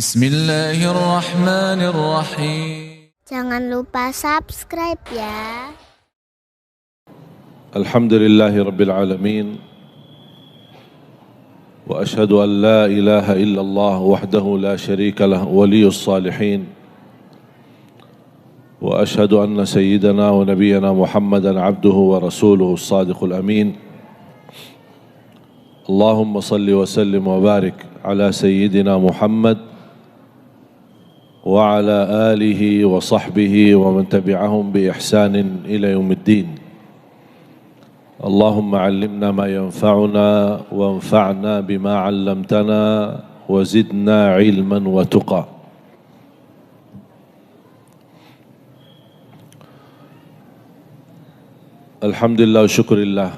Bismillahirrahmanirrahim. Jangan lupa subscribe ya. Alhamdulillahi Rabbil Alamin. Wa ashhadu an la ilaha illallah wahdahu la sharika lah waliyus salihin. Wa ashhadu anna sayyidana wa nabiyyana Muhammadan abduhu wa rasuluhu as-sadiqul amin. Allahumma salli wa sallim wa barik ala sayyidina Muhammad وعلى آله وصحبه ومن تبعهم بإحسان إلى يوم الدين. اللهم علمنا ما ينفعنا وانفعنا بما علمتنا وزدنا علما وتقى. Alhamdulillah, syukurillah.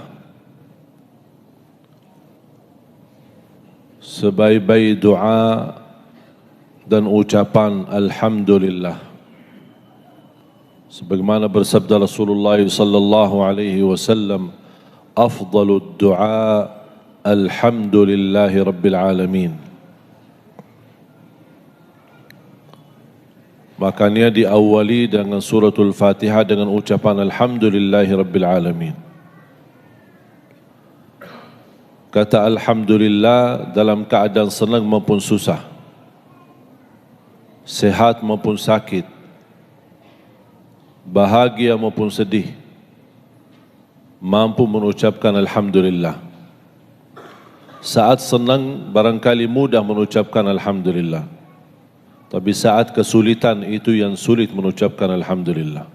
Sebaik-baik doa dan ucapan alhamdulillah, sebagaimana bersabda Rasulullah sallallahu alaihi wasallam, afdalud du'a alhamdulillahi rabbil alamin. Makanya diawali dengan suratul Fatihah dengan ucapan alhamdulillahi rabbil alamin. Kata alhamdulillah dalam keadaan senang maupun susah, sehat maupun sakit, bahagia maupun sedih, mampu mengucapkan alhamdulillah. Saat senang barangkali mudah mengucapkan alhamdulillah, tapi saat kesulitan itu yang sulit mengucapkan alhamdulillah.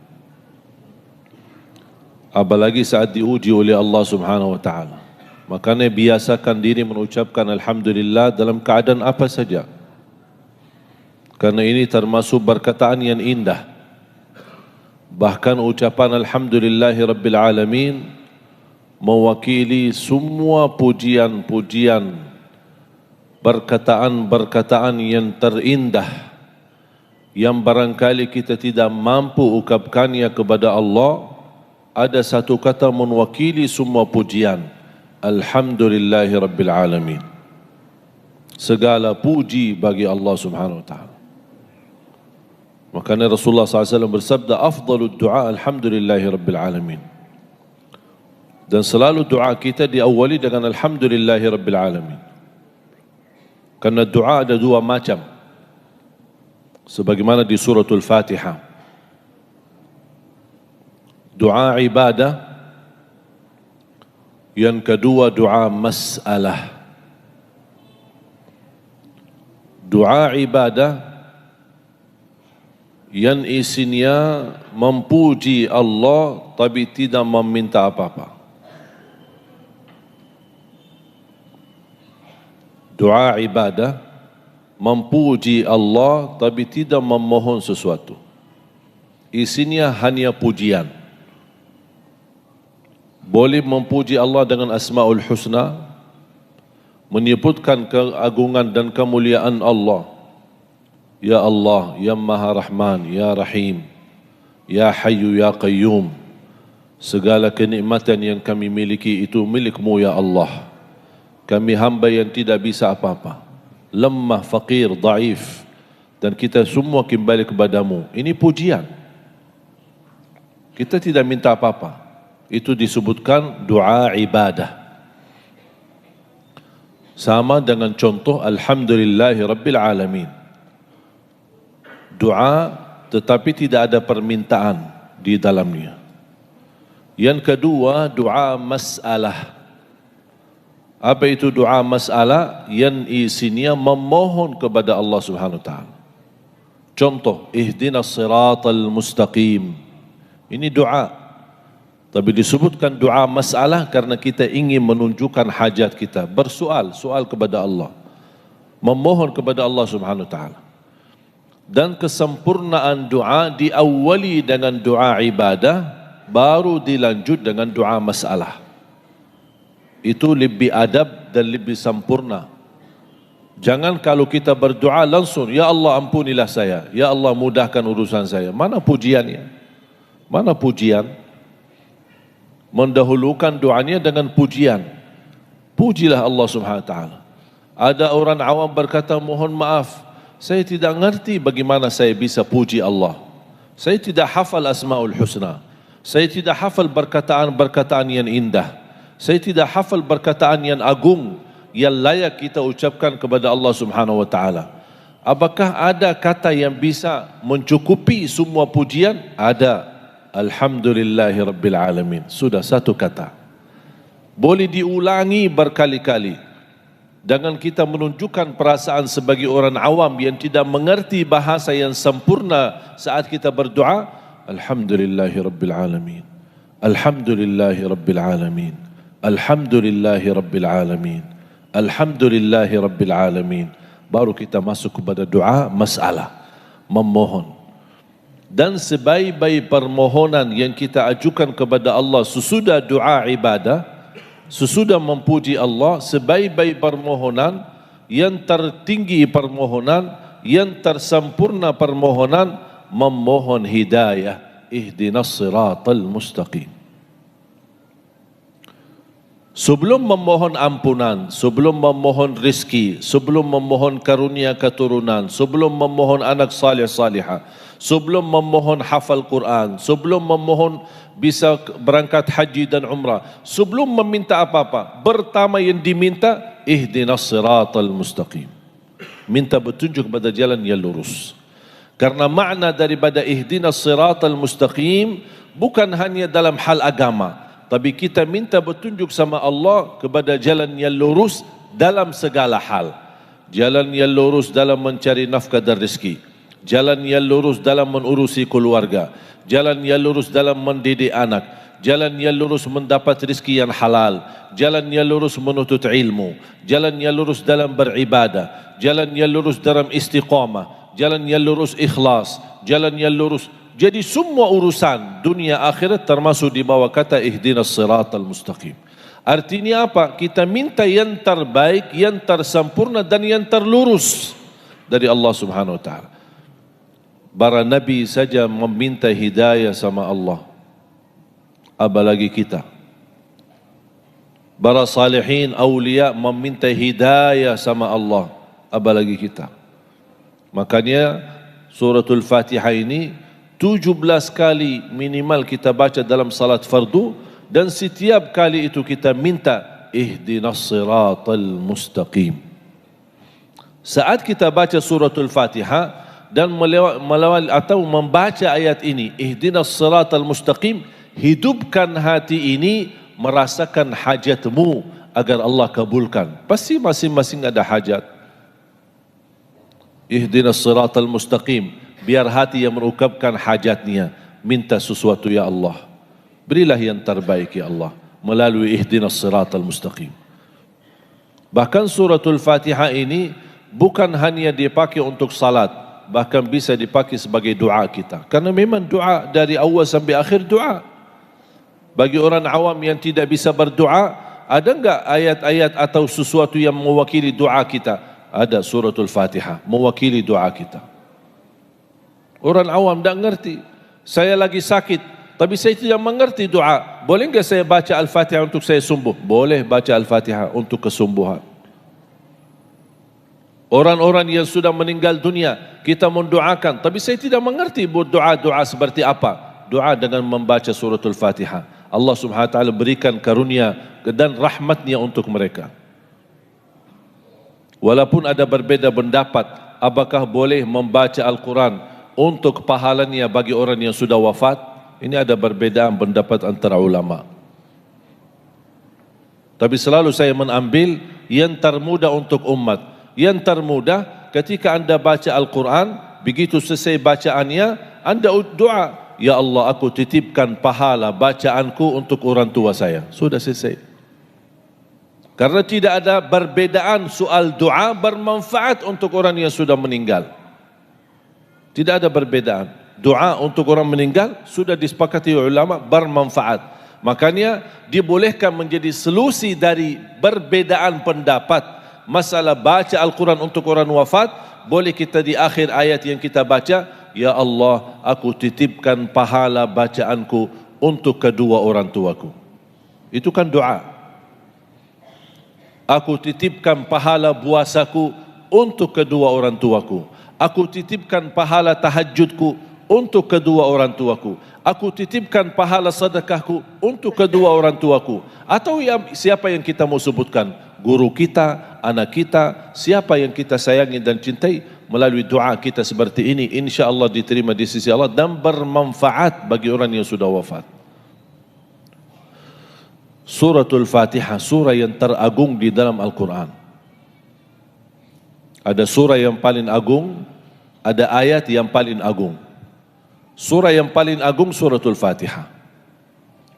Apalagi saat diuji oleh Allah Subhanahu wa taala. Makanya biasakan diri mengucapkan alhamdulillah dalam keadaan apa saja. Karena ini termasuk perkataan yang indah. Bahkan ucapan alhamdulillahi rabbil alamin mewakili semua pujian-pujian, perkataan-perkataan yang terindah yang barangkali kita tidak mampu ungkapkannya kepada Allah. Ada satu kata mewakili semua pujian, alhamdulillahi rabbil alamin. Segala puji bagi Allah Subhanahu wa taala. Makanya Rasulullah SAW bersabda, afdalud du'a alhamdulillahi rabbil alamin. Dan selalu doa kita diawali dengan alhamdulillahi rabbil alamin. Karena doa ada dua macam. Sebagaimana di suratul Fatihah. Doa ibadah. Yang kedua doa mas'alah. Doa ibadah yang isinya memuji Allah tapi tidak meminta apa-apa. Doa ibadah memuji Allah tapi tidak memohon sesuatu. Isinya hanya pujian. Boleh memuji Allah dengan Asmaul Husna, menyebutkan keagungan dan kemuliaan Allah. Ya Allah, Ya Maha Rahman, Ya Rahim, Ya Hayyu, Ya Qayyum. Segala kenikmatan yang kami miliki itu milik-Mu ya Allah. Kami hamba yang tidak bisa apa-apa, lemah, fakir, daif, dan kita semua kembali kepadamu. Ini pujian. Kita tidak minta apa-apa. Itu disebutkan doa ibadah. Sama dengan contoh alhamdulillahi rabbil alamin. Doa tetapi tidak ada permintaan di dalamnya. Yang kedua, doa mas'alah. Apa itu doa mas'alah? Yang isinya memohon kepada Allah Subhanahu wa taala. Contoh, ihdinas siratal mustaqim. Ini doa. Tapi disebutkan doa mas'alah karena kita ingin menunjukkan hajat kita, soal kepada Allah. Memohon kepada Allah Subhanahu wa taala. Dan kesempurnaan doa diawali dengan doa ibadah, baru dilanjut dengan doa masalah. Itu lebih adab dan lebih sempurna. Jangan kalau kita berdoa langsung, Ya Allah ampunilah saya, Ya Allah mudahkan urusan saya. Mana pujiannya? Mana pujian? Mendahulukan doanya dengan pujian. Pujilah Allah Subhanahu wa taala. Ada orang awam berkata, mohon maaf, Saya tidak ngerti bagaimana saya bisa puji Allah. Saya tidak hafal Asmaul Husna. Saya tidak hafal perkataan-perkataan yang indah. Saya tidak hafal perkataan yang agung yang layak kita ucapkan kepada Allah Subhanahu wa taala. Apakah ada kata yang bisa mencukupi semua pujian? Ada. Alhamdulillahirabbil alamin. Sudah satu kata. Boleh diulangi berkali-kali. Dengan kita menunjukkan perasaan sebagai orang awam yang tidak mengerti bahasa yang sempurna saat kita berdoa, Alhamdulillahirabbil alamin. Alhamdulillahirabbil alamin. Alhamdulillahirabbil alamin. Alhamdulillahirabbil alamin. Baru kita masuk kepada doa masalah, memohon. Dan sebaik-baik permohonan yang kita ajukan kepada Allah sesudah doa ibadah, sesudah memuji Allah, sebaik-baik permohonan, yang tertinggi permohonan, yang tersempurna permohonan, memohon hidayah. Ihdinas siratal mustaqim. Sebelum memohon ampunan, sebelum memohon rizki, sebelum memohon karunia keturunan, sebelum memohon anak salih salihah, sebelum memohon hafal Quran, sebelum memohon bisa berangkat haji dan umrah, sebelum meminta apa-apa, pertama yang diminta, ihdinas siratal mustaqim. Minta petunjuk pada jalan yang lurus. Karena makna daripada ihdinas siratal mustaqim bukan hanya dalam hal agama, tapi kita minta petunjuk sama Allah kepada jalan yang lurus dalam segala hal. Jalan yang lurus dalam mencari nafkah dan rezeki. Jalan yang lurus dalam mengurusi keluarga. Jalan yang lurus dalam mendidik anak. Jalan yang lurus mendapat rezeki yang halal. Jalan yang lurus menuntut ilmu. Jalan yang lurus dalam beribadah. Jalan yang lurus dalam istiqamah. Jalan yang lurus ikhlas. Jalan yang lurus. Jadi semua urusan dunia akhirat termasuk di bawah kata ihdinas siratal mustaqim. Artinya apa? Kita minta yang terbaik, yang tersempurna dan yang terlurus dari Allah Subhanahu wa taala. Para nabi saja meminta hidayah sama Allah, apalagi kita. Para salihin awliya meminta hidayah sama Allah, apalagi kita. Makanya suratul Fatihah ini 17 kali minimal kita baca dalam salat fardu, dan setiap kali itu kita minta ihdinas siratal mustaqim. Saat kita baca suratul Fatihah dan melawal atau membaca ayat ini, ihdinas siratal mustaqim, hidupkan hati ini merasakan hajatmu agar Allah kabulkan. Pasti masing-masing ada hajat. Ihdinas siratal mustaqim, biar hati yang mengungkapkan hajatnya, minta sesuatu ya Allah. Berilah yang terbaik ya Allah melalui ihdinas siratal mustaqim. Bahkan suratul Fatihah ini bukan hanya dipakai untuk salat, bahkan bisa dipakai sebagai doa kita. Karena memang doa dari awal sampai akhir doa. Bagi orang awam yang tidak bisa berdoa, ada enggak ayat-ayat atau sesuatu yang mewakili doa kita? Ada suratul Fatihah mewakili doa kita. Orang awam tak ngerti. Saya lagi sakit, tapi saya tidak mengerti doa. Boleh enggak saya baca Al-Fatihah untuk saya sembuh? Boleh baca Al-Fatihah untuk kesembuhan. Orang-orang yang sudah meninggal dunia, kita mendoakan, tapi saya tidak mengerti doa-doa seperti apa. Doa dengan membaca suratul Fatihah. Allah Subhanahu wa taala berikan karunia dan rahmatnya untuk mereka. Walaupun ada berbeza pendapat, apakah boleh membaca Al-Quran untuk pahalanya bagi orang yang sudah wafat? Ini ada perbedaan pendapat antara ulama. Tapi selalu saya mengambil yang termudah untuk umat. Yang termudah ketika anda baca Al-Quran, begitu selesai bacaannya, anda doa, ya Allah aku titipkan pahala bacaanku untuk orang tua saya. Sudah selesai. Karena tidak ada perbedaan soal doa bermanfaat untuk orang yang sudah meninggal. Tidak ada perbedaan. Doa untuk orang meninggal sudah disepakati ulama bermanfaat. Makanya dibolehkan menjadi solusi dari perbedaan pendapat. Masalah baca Al-Quran untuk orang wafat, boleh kita di akhir ayat yang kita baca, ya Allah aku titipkan pahala bacaanku untuk kedua orang tuaku. Itu kan doa. Aku titipkan pahala puasaku untuk kedua orang tuaku. Aku titipkan pahala tahajudku untuk kedua orang tuaku. Aku titipkan pahala sedekahku untuk kedua orang tuaku. Atau siapa yang kita mau sebutkan? Guru kita, anak kita, siapa yang kita sayangi dan cintai, melalui doa kita seperti ini, insya-Allah diterima di sisi Allah dan bermanfaat bagi orang yang sudah wafat. Suratul Fatihah, surah yang teragung di dalam Al-Quran. Ada surah yang paling agung, ada ayat yang paling agung. Surah yang paling agung suratul Fatihah.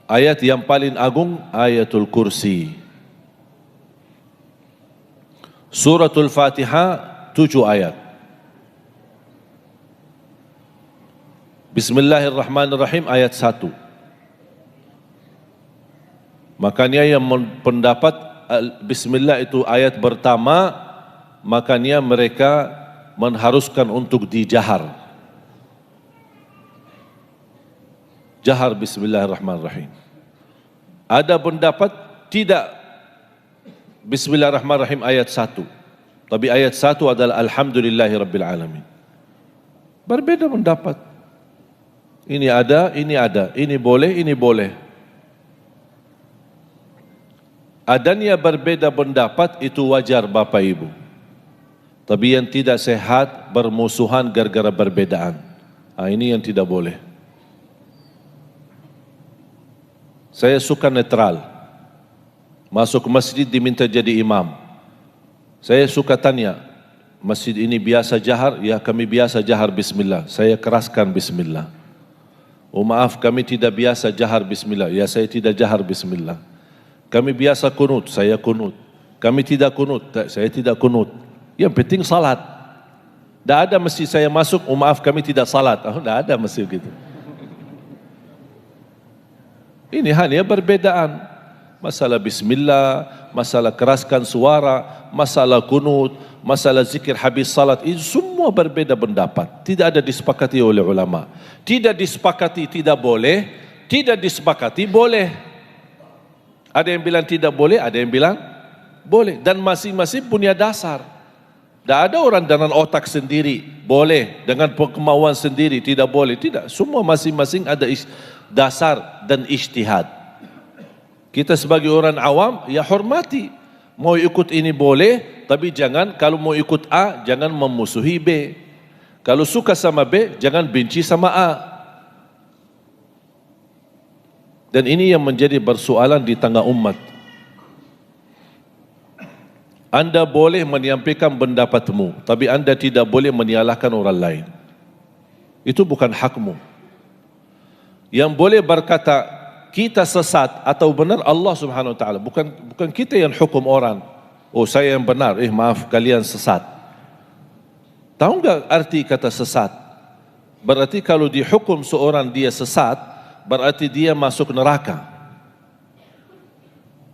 Ayat yang paling agung ayatul kursi. Suratul Fatihah 7 ayat. Bismillahirrahmanirrahim ayat 1. Makanya yang pendapat Bismillah itu ayat pertama, makanya mereka mengharuskan untuk dijahar. Jahar Bismillahirrahmanirrahim. Ada pendapat tidak Bismillahirrahmanirrahim ayat 1. Tapi ayat 1 adalah Alhamdulillahirrabbilalamin. Berbeda pendapat. Ini ada, ini boleh. Adanya berbeda pendapat itu wajar Bapak Ibu. Tapi yang tidak sehat bermusuhan gara-gara perbedaan. Ini yang tidak boleh. Saya suka netral. Masuk masjid diminta jadi imam. Saya suka tanya, masjid ini biasa jahar? Ya, kami biasa jahar bismillah. Saya keraskan bismillah. Oh maaf, kami tidak biasa jahar bismillah. Ya, saya tidak jahar bismillah. Kami biasa kunut, saya kunut. Kami tidak kunut, saya tidak kunut. Yang penting salat. Tidak ada masjid saya masuk, oh maaf kami tidak salat. Tidak ada masjid gitu. Ini hanya perbedaan. Masalah bismillah, masalah keraskan suara, masalah kunut, masalah zikir habis salat, itu semua berbeda pendapat. Tidak ada disepakati oleh ulama. Tidak disepakati tidak boleh, tidak disepakati boleh. Ada yang bilang tidak boleh, ada yang bilang boleh. Dan masing-masing punya dasar. Tidak ada orang dengan otak sendiri, boleh. Dengan kemauan sendiri, tidak boleh. Tidak, semua masing-masing ada dasar dan ijtihad. Kita sebagai orang awam, ya hormati. Mau ikut ini boleh, tapi jangan, kalau mau ikut A, jangan memusuhi B. Kalau suka sama B, jangan benci sama A. Dan ini yang menjadi persoalan di tengah umat. Anda boleh menyampaikan pendapatmu, tapi anda tidak boleh menyalahkan orang lain. Itu bukan hakmu. Yang boleh berkata kita sesat atau benar Allah Subhanahu wa taala, bukan kita yang hukum orang. Oh saya yang benar, maaf kalian sesat. Tahu enggak arti kata sesat? Berarti kalau dihukum seorang dia sesat, berarti dia masuk neraka.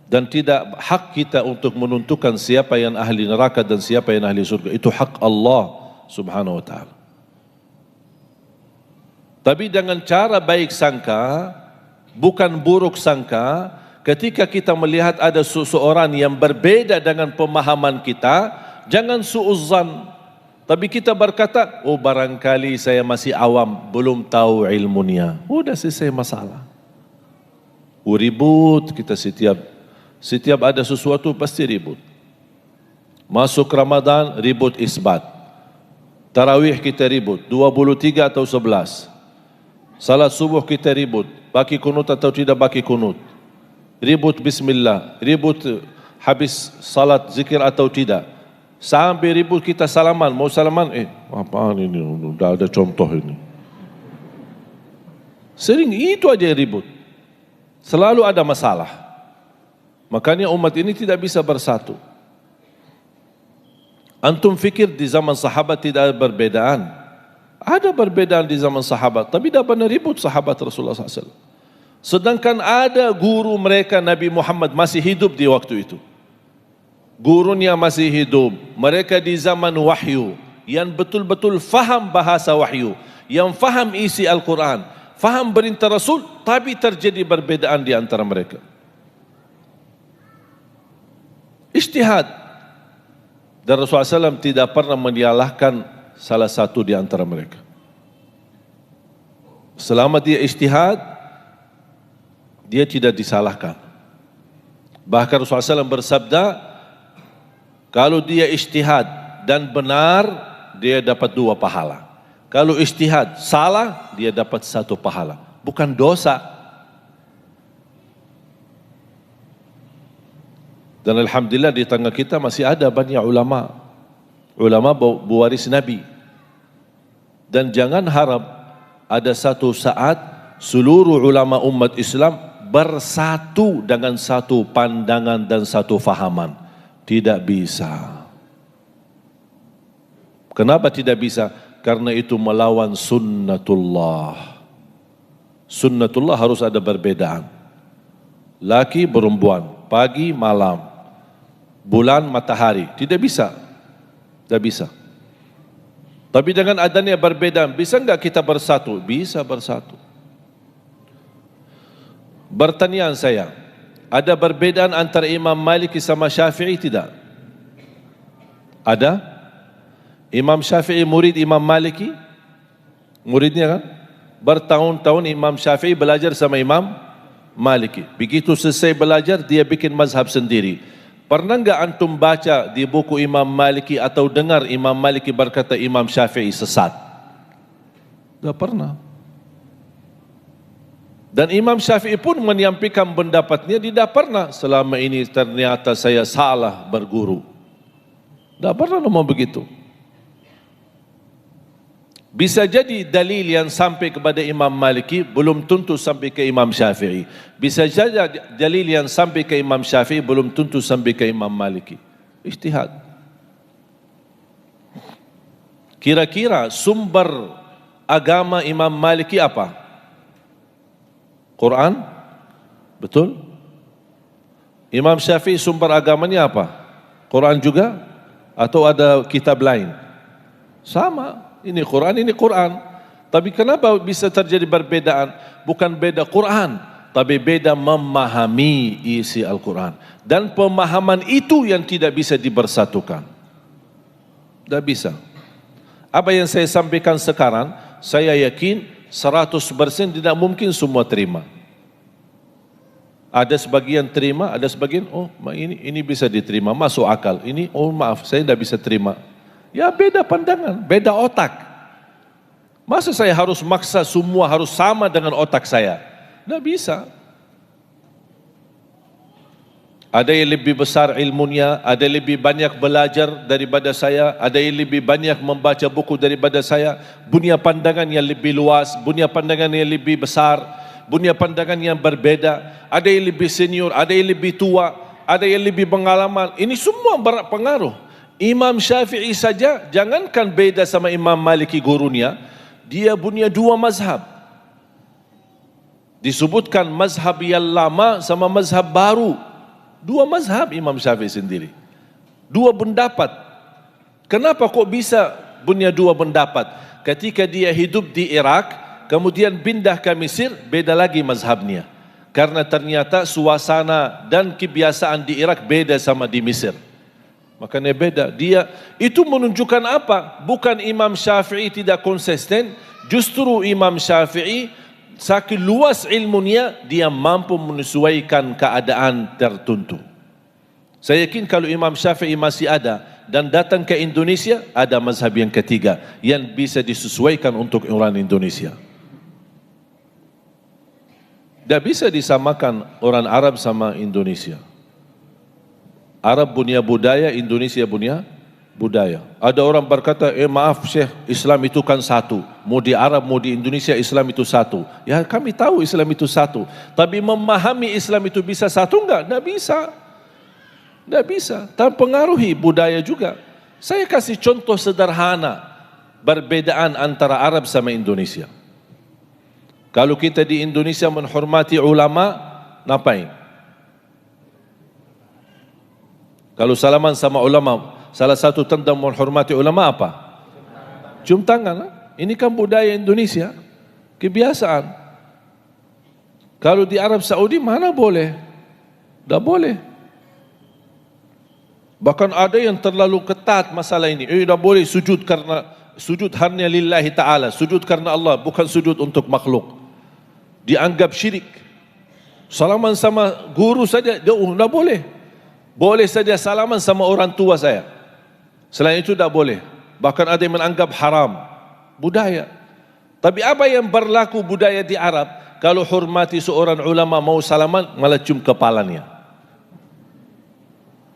Dan tidak hak kita untuk menentukan siapa yang ahli neraka dan siapa yang ahli surga. Itu hak Allah Subhanahu wa taala. Tapi dengan cara baik sangka, bukan buruk sangka, ketika kita melihat ada seseorang yang berbeda dengan pemahaman kita, jangan suuzzan. Tapi kita berkata, oh barangkali saya masih awam, belum tahu ilmunya. Udah selesai masalah. Ribut kita setiap ada sesuatu pasti ribut. Masuk Ramadan, ribut isbat. Tarawih kita ribut, 23 atau 11. Salat subuh kita ribut, baki kunut atau tidak baki kunut. Ribut bismillah, ribut habis salat zikir atau tidak. Sampai ribut kita salaman, mau salaman, apaan ini, udah ada contoh ini. Sering itu aja ribut. Selalu ada masalah. Makanya umat ini tidak bisa bersatu. Antum fikir di zaman sahabat tidak ada perbedaan? Ada perbedaan di zaman sahabat, tapi tidak pernah ribut sahabat Rasulullah SAW. Sedangkan ada guru mereka Nabi Muhammad masih hidup di waktu itu. Gurunya masih hidup. Mereka di zaman wahyu yang betul-betul faham bahasa wahyu, yang faham isi Al-Quran, faham perintah Rasul, tapi terjadi perbedaan di antara mereka. Ijtihad. Dan Rasulullah SAW tidak pernah menyalahkan salah satu di antara mereka. Selama dia ijtihad, dia tidak disalahkan. Bahkan Rasulullah SAW bersabda, kalau dia ijtihad dan benar, dia dapat 2 pahala. Kalau ijtihad salah, dia dapat 1 pahala. Bukan dosa. Dan alhamdulillah di tengah kita masih ada banyak ulama. Ulama pewaris Nabi. Dan jangan harap ada satu saat seluruh ulama umat Islam bersatu dengan satu pandangan dan satu fahaman. Tidak bisa. Kenapa tidak bisa? Karena itu melawan sunnatullah. Sunnatullah harus ada perbedaan. Laki perempuan, pagi malam, bulan matahari, tidak bisa. Tidak bisa. Tapi dengan adanya perbedaan, bisa enggak kita bersatu? Bisa bersatu. Pertanyaan saya, ada perbedaan antara Imam Maliki sama Syafi'i tidak? Ada? Imam Syafi'i murid Imam Maliki? Muridnya kan? Bertahun-tahun Imam Syafi'i belajar sama Imam Maliki. Begitu selesai belajar, dia bikin mazhab sendiri. Pernah enggak antum baca di buku Imam Maliki atau dengar Imam Maliki berkata Imam Syafi'i sesat? Enggak pernah. Dan Imam Syafi'i pun menyampaikan pendapatnya, tidak pernah selama ini ternyata saya salah berguru. Tidak pernah ngomong begitu. Bisa jadi dalil yang sampai kepada Imam Maliki belum tentu sampai ke Imam Syafi'i. Bisa jadi dalil yang sampai ke Imam Syafi'i belum tentu sampai ke Imam Maliki. Ijtihad. Kira-kira sumber agama Imam Maliki apa? Quran? Betul? Imam Syafi'i sumber agamanya apa? Quran juga? Atau ada kitab lain? Sama. Ini Quran, ini Quran. Tapi kenapa bisa terjadi perbedaan? Bukan beda Quran, tapi beda memahami isi Al-Quran. Dan pemahaman itu yang tidak bisa dibersatukan. Tidak bisa. Apa yang saya sampaikan sekarang, saya yakin 100% tidak mungkin semua terima. Ada sebagian terima, ada sebagian, oh ini bisa diterima, masuk akal. Ini, oh maaf, saya tidak bisa terima. Ya beda pandangan, beda otak. Masa saya harus maksa semua harus sama dengan otak saya? Tidak bisa. Ada yang lebih besar ilmunya, ada yang lebih banyak belajar daripada saya, ada yang lebih banyak membaca buku daripada saya, punya pandangan yang lebih luas, punya pandangan yang lebih besar, punya pandangan yang berbeda, ada yang lebih senior, ada yang lebih tua, ada yang lebih pengalaman. Ini semua berpengaruh. Imam Syafi'i saja, jangankan beda sama Imam Maliki gurunya, dia punya 2 mazhab. Disebutkan mazhab yang lama sama mazhab baru. 2 mazhab Imam Syafi'i sendiri. 2 pendapat. Kenapa kok bisa punya 2 pendapat? Ketika dia hidup di Irak, kemudian pindah ke Mesir, beda lagi mazhabnya. Karena ternyata suasana dan kebiasaan di Irak beda sama di Mesir. Makanya beda. Dia itu menunjukkan apa? Bukan Imam Syafi'i tidak konsisten, justru Imam Syafi'i saking luas ilmunya, dia mampu menyesuaikan keadaan tertentu. Saya yakin kalau Imam Syafi'i masih ada dan datang ke Indonesia, ada mazhab yang ketiga yang bisa disesuaikan untuk orang Indonesia. Tidak bisa disamakan orang Arab sama Indonesia. Arab punya budaya, Indonesia punya budaya. Ada orang berkata, maaf Syekh, Islam itu kan satu. Mau di Arab, mau di Indonesia, Islam itu satu. Ya kami tahu Islam itu satu. Tapi memahami Islam itu bisa satu enggak? Enggak bisa. Enggak bisa. Terpengaruhi budaya juga. Saya kasih contoh sederhana. Perbedaan antara Arab sama Indonesia. Kalau kita di Indonesia menghormati ulama, ngapain? Kalau salaman sama ulama, salah satu tanda menghormati ulama apa? Cium tangan. Ini kan budaya Indonesia, kebiasaan. Kalau di Arab Saudi mana boleh? Tidak boleh. Bahkan ada yang terlalu ketat masalah ini. Tidak boleh sujud karena sujud hanya lillahi ta'ala, sujud karena Allah, bukan sujud untuk makhluk, dianggap syirik. Salaman sama guru saja, tidak boleh. Boleh saja salaman sama orang tua saya. Selain itu tidak boleh. Bahkan ada yang menganggap haram. Budaya. Tapi apa yang berlaku budaya di Arab, kalau hormati seorang ulama mau salaman, malah cium kepalanya.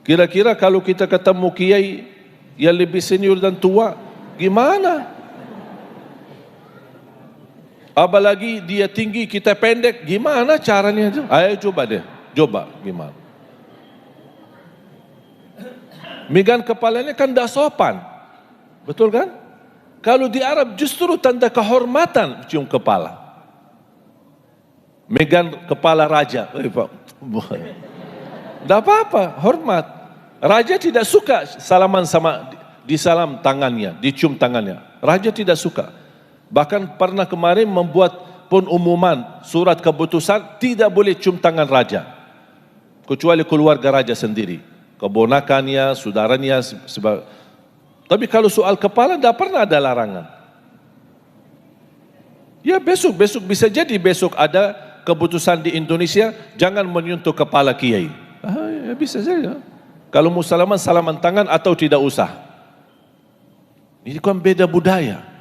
Kira-kira kalau kita ketemu kiai yang lebih senior dan tua, gimana? Apalagi dia tinggi, kita pendek, gimana caranya? Ayo coba deh, coba gimana? Megang kepalanya kan tidak sopan, betul kan? Kalau di Arab justru tanda kehormatan cium kepala. Megang kepala raja, tidak apa-apa, hormat. Raja tidak suka salaman sama disalam tangannya, dicium tangannya. Raja tidak suka. Bahkan pernah kemarin membuat pengumuman surat keputusan tidak boleh cium tangan raja, kecuali keluarga raja sendiri, keponakannya, saudaranya. Tapi kalau soal kepala tidak pernah ada larangan. Ya besok bisa jadi besok ada keputusan di Indonesia jangan menyentuh kepala kiai. Ya bisa saja. Kalau mau salaman, salaman tangan atau tidak usah. Ini kan beda budaya.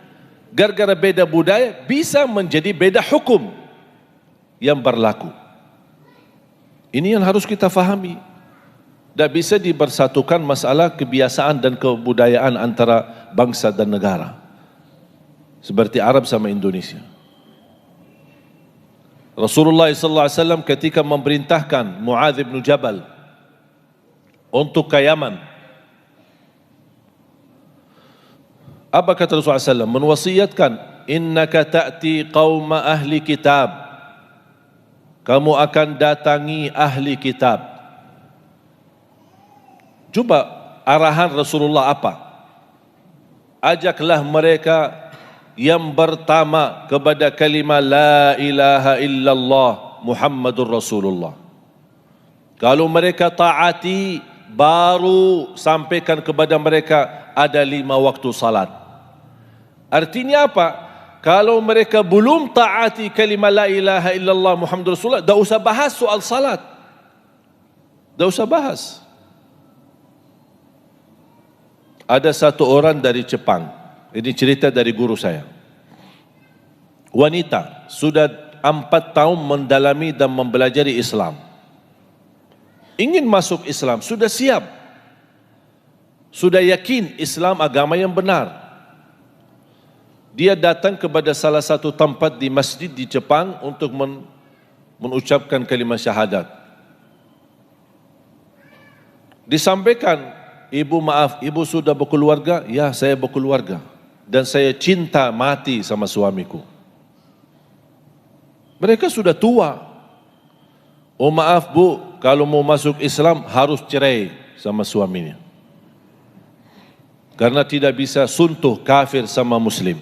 Gara-gara beda budaya bisa menjadi beda hukum yang berlaku. Ini yang harus kita fahami. Tidak bisa dibersatukan masalah kebiasaan dan kebudayaan antara bangsa dan negara. Seperti Arab sama Indonesia. Rasulullah SAW ketika memerintahkan Muadz bin Jabal untuk ke Yaman, apa kata Rasulullah SAW? Menwasiatkan, innaka ta'ti qauma ahli kitab. Kamu akan datangi ahli kitab. Coba arahan Rasulullah apa? Ajaklah mereka yang pertama kepada kalimah la ilaha illallah Muhammadur Rasulullah. Kalau mereka taati, baru sampaikan kepada mereka ada 5 waktu salat. Artinya apa? Kalau mereka belum taati kalimah la ilaha illallah Muhammadur Rasulullah, tak usah bahas soal salat. Tak usah bahas. Ada satu orang dari Jepang, ini cerita dari guru saya. Wanita, sudah 4 tahun mendalami dan mempelajari Islam. Ingin masuk Islam, sudah siap. Sudah yakin Islam agama yang benar. Dia datang kepada salah satu tempat di masjid di Jepang untuk mengucapkan kalimat syahadat. Disampaikan, ibu maaf, ibu sudah berkeluarga? Ya, saya berkeluarga. Dan saya cinta mati sama suamiku. Mereka sudah tua. Oh maaf bu, kalau mau masuk Islam harus cerai sama suaminya. Karena tidak bisa suntuh kafir sama muslim.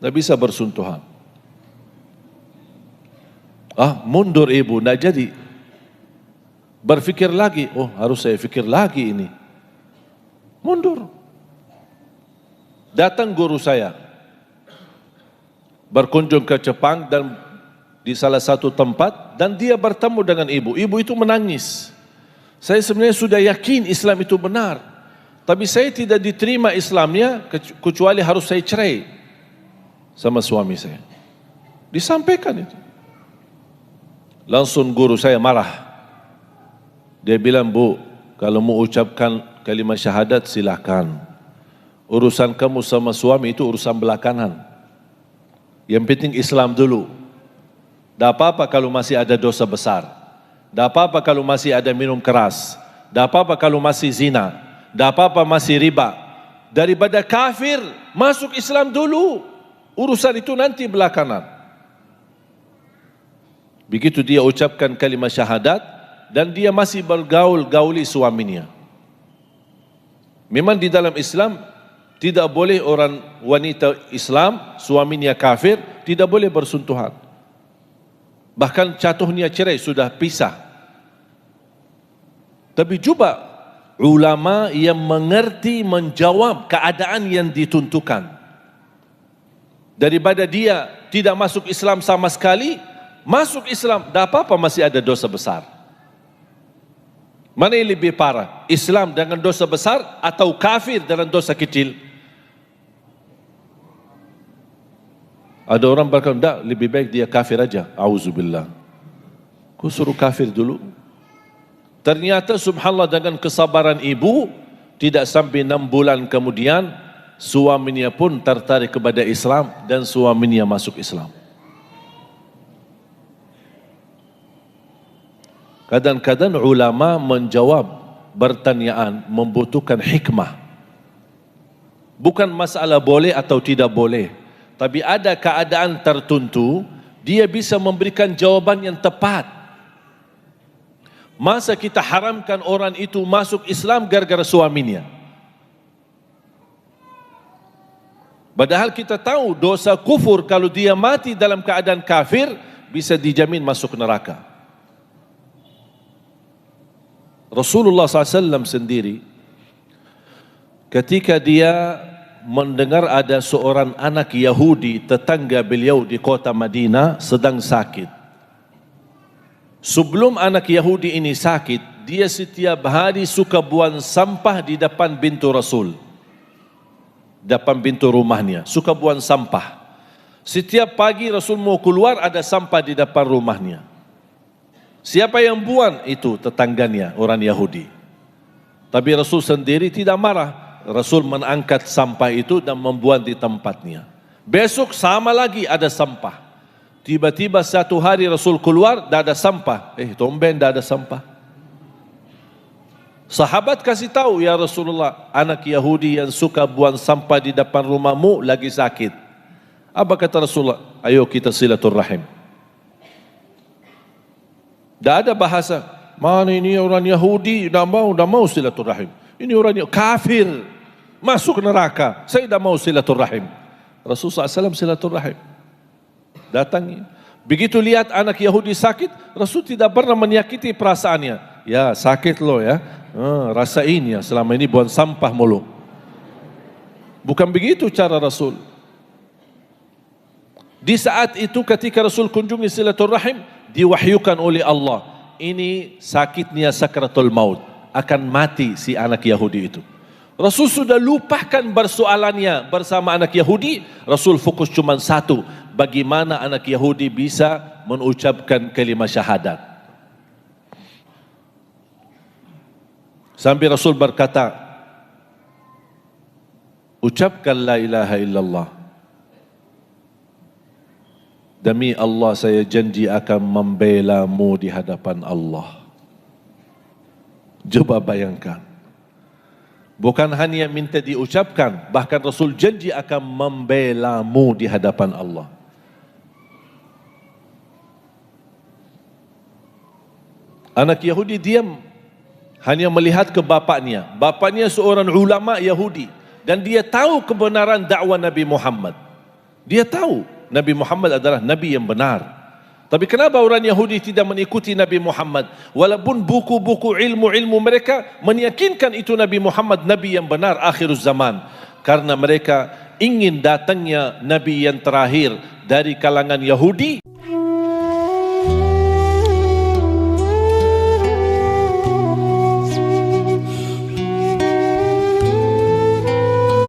Tidak bisa bersuntuhan. Mundur ibu, tidak jadi. Berfikir lagi, oh harus saya fikir lagi ini. Mundur. Datang guru saya. Berkunjung ke Jepang dan di salah satu tempat. Dan dia bertemu dengan ibu. Ibu itu menangis. Saya sebenarnya sudah yakin Islam itu benar. Tapi saya tidak diterima Islamnya kecuali harus saya cerai sama suami saya. Disampaikan itu. Langsung guru saya marah. Dia bilang, bu, kalau mau ucapkan kalimat syahadat silakan. Urusan kamu sama suami itu urusan belakangan. Yang penting Islam dulu. Tak apa-apa kalau masih ada dosa besar. Tak apa-apa kalau masih ada minum keras. Tak apa-apa kalau masih zina. Tak apa-apa masih riba. Daripada kafir, masuk Islam dulu. Urusan itu nanti belakangan. Begitu dia ucapkan kalimat syahadat dan dia masih bergaul-gauli suaminya. Memang di dalam Islam tidak boleh orang wanita Islam, suaminya kafir, tidak boleh bersentuhan. Bahkan jatuhnya cerai, sudah pisah. Tapi coba ulama yang mengerti menjawab keadaan yang ditentukan. Daripada dia tidak masuk Islam sama sekali, masuk Islam, tak apa-apa, masih ada dosa besar. Mana yang lebih parah? Islam dengan dosa besar atau kafir dengan dosa kecil? Ada orang berkata, tak, lebih baik dia kafir aja. Auzubillah. Kau suruh kafir dulu. Ternyata subhanallah dengan kesabaran ibu, tidak sampai 6 bulan kemudian, suaminya pun tertarik kepada Islam dan suaminya masuk Islam. Kadang-kadang ulama menjawab pertanyaan membutuhkan hikmah. Bukan masalah boleh atau tidak boleh, tapi ada keadaan tertentu dia bisa memberikan jawaban yang tepat. Masa kita haramkan orang itu masuk Islam gara-gara suaminya? Padahal kita tahu dosa kufur kalau dia mati dalam keadaan kafir bisa dijamin masuk neraka. Rasulullah SAW sendiri ketika dia mendengar ada seorang anak Yahudi tetangga beliau di kota Madinah sedang sakit. Sebelum anak Yahudi ini sakit, dia setiap hari suka buang sampah di depan pintu Rasul. Depan pintu rumahnya, suka buang sampah. Setiap pagi Rasul mau keluar ada sampah di depan rumahnya. Siapa yang buang? Itu tetangganya, orang Yahudi. Tapi Rasul sendiri tidak marah. Rasul mengangkat sampah itu dan membuang di tempatnya. Besok sama lagi ada sampah. Tiba-tiba satu hari Rasul keluar, tak ada sampah. Tumben tak ada sampah. Sahabat kasih tahu, ya Rasulullah, anak Yahudi yang suka buang sampah di depan rumahmu lagi sakit. Apa kata Rasulullah? Ayo kita silaturrahim. Tak ada bahasa, mana ini orang Yahudi, tak mau silaturrahim. Ini orang kafir, masuk neraka, saya tak mau silaturrahim. Rasulullah SAW silaturrahim. Datangi. Begitu lihat anak Yahudi sakit, Rasul tidak pernah menyakiti perasaannya. Ya sakit lo ya, rasain ya, selama ini buang sampah mulu. Bukan begitu cara Rasul. Di saat itu ketika Rasul kunjungi silaturrahim, diwahyukan oleh Allah, ini sakitnya sakratul maut, akan mati si anak Yahudi itu. Rasul sudah lupakan persoalannya bersama anak Yahudi. Rasul fokus cuma satu, bagaimana anak Yahudi bisa mengucapkan kalimat syahadat. Sampai Rasul berkata, ucapkan la ilaha illallah. Demi Allah saya janji akan membela-Mu di hadapan Allah. Coba bayangkan. Bukan hanya minta diucapkan, bahkan Rasul janji akan membela-Mu di hadapan Allah. Anak Yahudi diam, hanya melihat ke bapaknya. Bapaknya seorang ulama Yahudi dan dia tahu kebenaran dakwah Nabi Muhammad. Dia tahu Nabi Muhammad adalah Nabi yang benar. Tapi kenapa orang Yahudi tidak mengikuti Nabi Muhammad? Walaupun buku-buku ilmu-ilmu mereka meyakinkan itu Nabi Muhammad Nabi yang benar akhir zaman. Karena mereka ingin datangnya Nabi yang terakhir dari kalangan Yahudi.